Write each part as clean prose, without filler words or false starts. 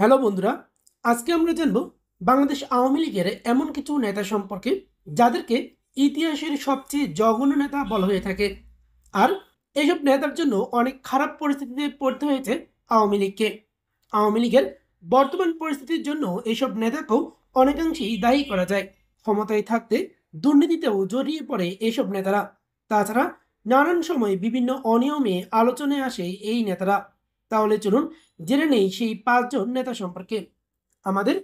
Hello বন্ধুরা, আজকে আমরা জানব বাংলাদেশ আওয়ামী লীগের এমন কিছু নেতা সম্পর্কে যাদেরকে ইতিহাসের সবচেয়ে জঘন্য নেতা বলা হয়ে থাকে। আর এইসব নেতার জন্য অনেক খারাপ পরিস্থিতিতে পড়তে হয়েছে আওয়ামী লীগকে। আওয়ামী লীগের বর্তমান পরিস্থিতির জন্য এইসব নেতাকেও অনেকাংশেই দায়ী করা যায়। ক্ষমতায় থাকতে দুর্নীতিতেও জড়িয়ে পড়ে এইসব নেতারা। তাছাড়া নানান সময় বিভিন্ন অনিয়মে আলোচনায় আসে এই নেতারা। তাহলে চলুন জেনে নেই সেই ৫ জন নেতা সম্পর্কে। আমাদের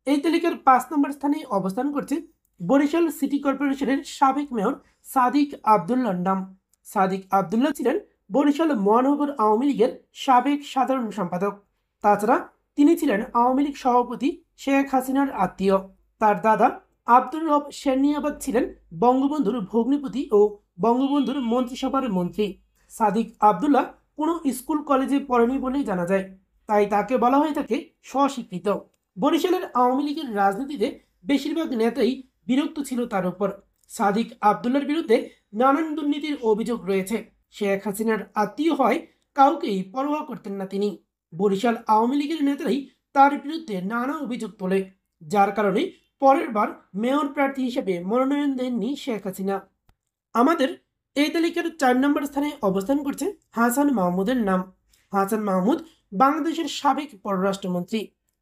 এই তালিকার ৫ নম্বর স্থানে অবস্থান করছে বরিশাল সিটি কর্পোরেশনের সাবেক মেয়র সাদিক আবদুল্লাহর নাম। সাদিক আবদুল্লাহ ছিলেন বরিশাল মহানগর আওয়ামী লীগের সাবেক সাধারণ সম্পাদক। তাছাড়া তিনি ছিলেন আওয়ামী লীগ সভাপতি শেখ হাসিনার আত্মীয়। তার দাদা আব্দুর রব শেরনিয়াবাদ ছিলেন বঙ্গবন্ধুর ভগ্নিপতি ও বঙ্গবন্ধুর মন্ত্রিসভার মন্ত্রী। সাদিক আবদুল্লাহ কোনো স্কুল কলেজে পড়েনি বলেই জানা যায়, তাই তাকে বলা হয়ে থাকে স্বস্বীকৃত। বরিশালের আওয়ামী লীগের রাজনীতিতে বেশিরভাগ নেতাই বিরক্ত ছিল তার উপর। সাদিক আবদুল্লার বিরুদ্ধে নানান দুর্নীতির অভিযোগ রয়েছে। শেখ হাসিনার আত্মীয় হয় কাউকেই পরোয়া করতেন না তিনি। বরিশাল আওয়ামী লীগের নেতারাই তার বিরুদ্ধে নানা অভিযোগ তোলে, যার কারণে পরের বার মেয়র প্রার্থী হিসেবে মনোনয়ন দেননি শেখ হাসিনা। আমাদের এই তালিকার ৪ নম্বর স্থানে অবস্থান করছে হাসান মাহমুদের নাম। হাসান মাহমুদ বাংলাদেশের সাবেক পররাষ্ট্রমন্ত্রী।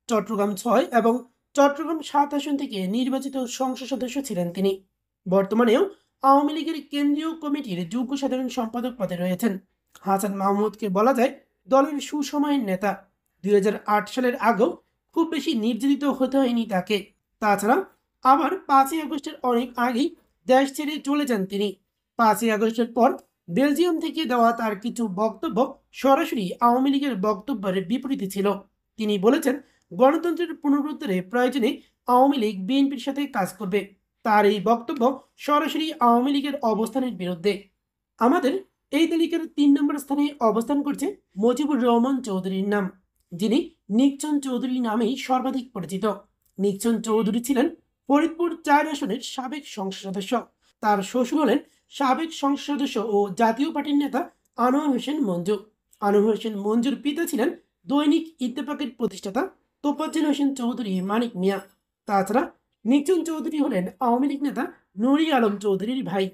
চট্টগ্রাম ৬ এবং চট্টগ্রাম ৭ আসন থেকে নির্বাচিত সংসদ সদস্য ছিলেন তিনি। বর্তমানেও আওয়ামী লীগের কেন্দ্রীয় কমিটির যুগ্ম সাধারণ সম্পাদক পদে রয়েছেন। হাসান মাহমুদকে বলা যায় দলের সুসময়ের নেতা। ২০০৮ সালের আগেও খুব বেশি নির্যাতিত হতে হয়নি তাকে। তাছাড়া আবার ৫ই আগস্টের অনেক আগেই দেশ ছেড়ে চলে যান তিনি। ৫ই আগস্টের পর বেলজিয়াম থেকে দেওয়া তার কিছু বক্তব্য সরাসরি আওয়ামী লীগের বক্তব্যের বিপরীতে ছিল। তিনি বলেছেন গণতন্ত্রের পুনরুদ্ধারে প্রয়োজনে আওয়ামী লীগ বিএনপির সাথে কাজ করবে। তার এই বক্তব্য সরাসরি আওয়ামী লীগের অবস্থানের বিরুদ্ধে। আমাদের এই তালিকার ৩ নম্বর স্থানে অবস্থান করছে মুজিবুর রহমান চৌধুরীর নাম, যিনি নিকচন চৌধুরী নামেই সর্বাধিক পরিচিত। নিকচন চৌধুরী ছিলেন ফরিদপুর ৪ আসনের সাবেক সংসদ সদস্য। তার শ্বশুর হলেন সাবেক সংসদ সদস্য ও জাতীয় পার্টির নেতা আনোয়ার হোসেন মঞ্জু। আনোয়ার হোসেন মঞ্জুর পিতা ছিলেন দৈনিক ইত্তেফাকের প্রতিষ্ঠাতা তোফাজ্জল হোসেন চৌধুরী মানিক মিয়া। তাছাড়া নিকচন চৌধুরী হলেন আওয়ামী লীগ নেতা নুরি আলম চৌধুরীর ভাই।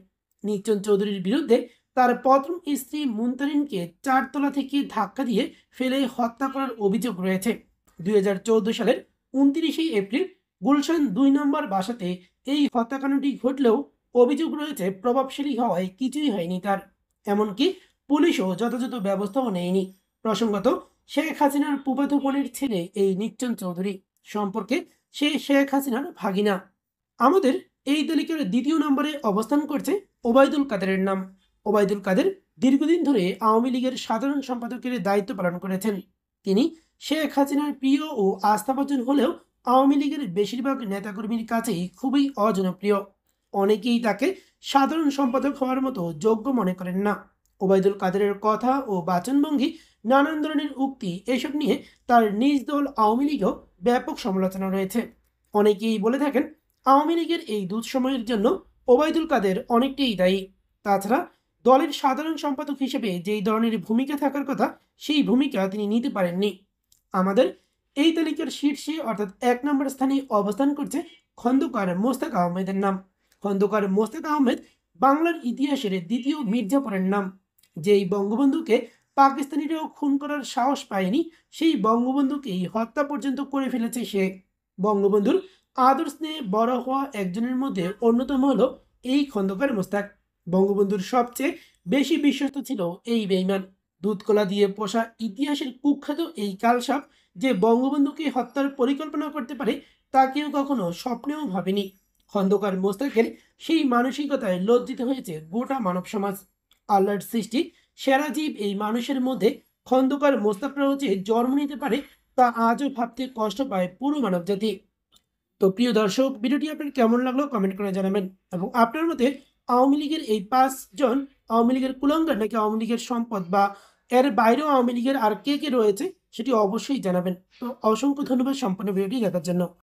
নিকচন চৌধুরীর বিরুদ্ধে তার প্রথম স্ত্রী মুনতারিনকে ৪ তলা থেকে ধাক্কা দিয়ে ফেলে হত্যা করার অভিযোগ রয়েছে। ২০১৪ সালের ২৯শে এপ্রিল গুলশান ২ নম্বর বাসাতে এই হত্যাকাণ্ডটি ঘটলেও অভিযোগ রয়েছে প্রভাবশালী হওয়ায় কিছুই হয়নি তার। এমনকি পুলিশও যথাযথ ব্যবস্থাও নেয়নি। প্রসঙ্গত, শেখ হাসিনার ফুফাতো বোনের ছেলে এই নিকচন চৌধুরী। সম্পর্কে সে শেখ হাসিনার ভাগিনা। আমাদের এই তালিকার ২য় নম্বরে অবস্থান করছে ওবায়দুল কাদেরের নাম। ওবায়দুল কাদের দীর্ঘদিন ধরে আওয়ামী লীগের সাধারণ সম্পাদকের দায়িত্ব পালন করেছেন। তিনি শেখ হাসিনার প্রিয় ও আস্থাভাজন হলেও আওয়ামী লীগের বেশিরভাগ নেতাকর্মীর কাছেই খুবই অজনপ্রিয়। অনেকেই তাকে সাধারণ সম্পাদক হওয়ার মতো যোগ্য মনে করেন না। ওবায়দুল কাদেরের কথা ও বাচনভঙ্গি, নানান ধরনের উক্তি, এসব নিয়ে তার নিজ দল আওয়ামী লীগেও ব্যাপক সমালোচনা রয়েছে। অনেকেই বলে থাকেন আওয়ামী লীগের এই দুঃসময়ের জন্য ওবায়দুল কাদের অনেকটাই দায়ী। তাছাড়া দলের সাধারণ সম্পাদক হিসেবে যেই ধরনের ভূমিকা থাকার কথা সেই ভূমিকা তিনি নিতে পারেননি। আমাদের এই তালিকার শীর্ষে অর্থাৎ ১ নম্বর স্থানে অবস্থান করছে খন্দকার মোস্তাক আহমেদের নাম। খন্দকার মোস্তাক আহমেদ বাংলার ইতিহাসের দ্বিতীয় মির্জাপুরের নাম। যেই বঙ্গবন্ধুকে পাকিস্তানিরাও খুন করার সাহস পায়নি, সেই বঙ্গবন্ধুকেই হত্যা পর্যন্ত করে ফেলেছে সে। বঙ্গবন্ধুর আদর্শ নিয়ে বড় হওয়া একজনের মধ্যে অন্যতম হলো এই খন্দকার মোস্তাক। বঙ্গবন্ধুর সবচেয়ে বেশি বিশ্বস্ত ছিল এই বেঈমান। দুধকলা দিয়ে পোষা ইতিহাসের কুখ্যাত এই কালসাপ যে বঙ্গবন্ধুকে হত্যার পরিকল্পনা করতে পারে তা কেউ কখনো স্বপ্নেও ভাবেনি। খন্দকার মোস্তাকের সেই মানসিকতায় লজ্জিত হয়েছে গোটা মানব সমাজ। আল্লাহর সৃষ্টি সেরা জীব এই মানুষের মধ্যে খন্দকার মোস্তাকরাও যে জন্ম নিতে পারে তা আজও ভাবতে কষ্ট পায় পুরো মানব জাতি। তো প্রিয় দর্শক, ভিডিওটি আপনার কেমন লাগলো কমেন্ট করে জানাবেন, এবং আপনার মতে আওয়ামী লীগের এই ৫ জন আওয়ামী লীগের কুলাঙ্গার নাকি আওয়ামী লীগের সম্পদ, বা এর বাইরেও আওয়ামী লীগের আর কে কে রয়েছে সেটি অবশ্যই জানাবেন। তো অসংখ্য ধন্যবাদ সম্পূর্ণ ভিডিওটি দেখার জন্য।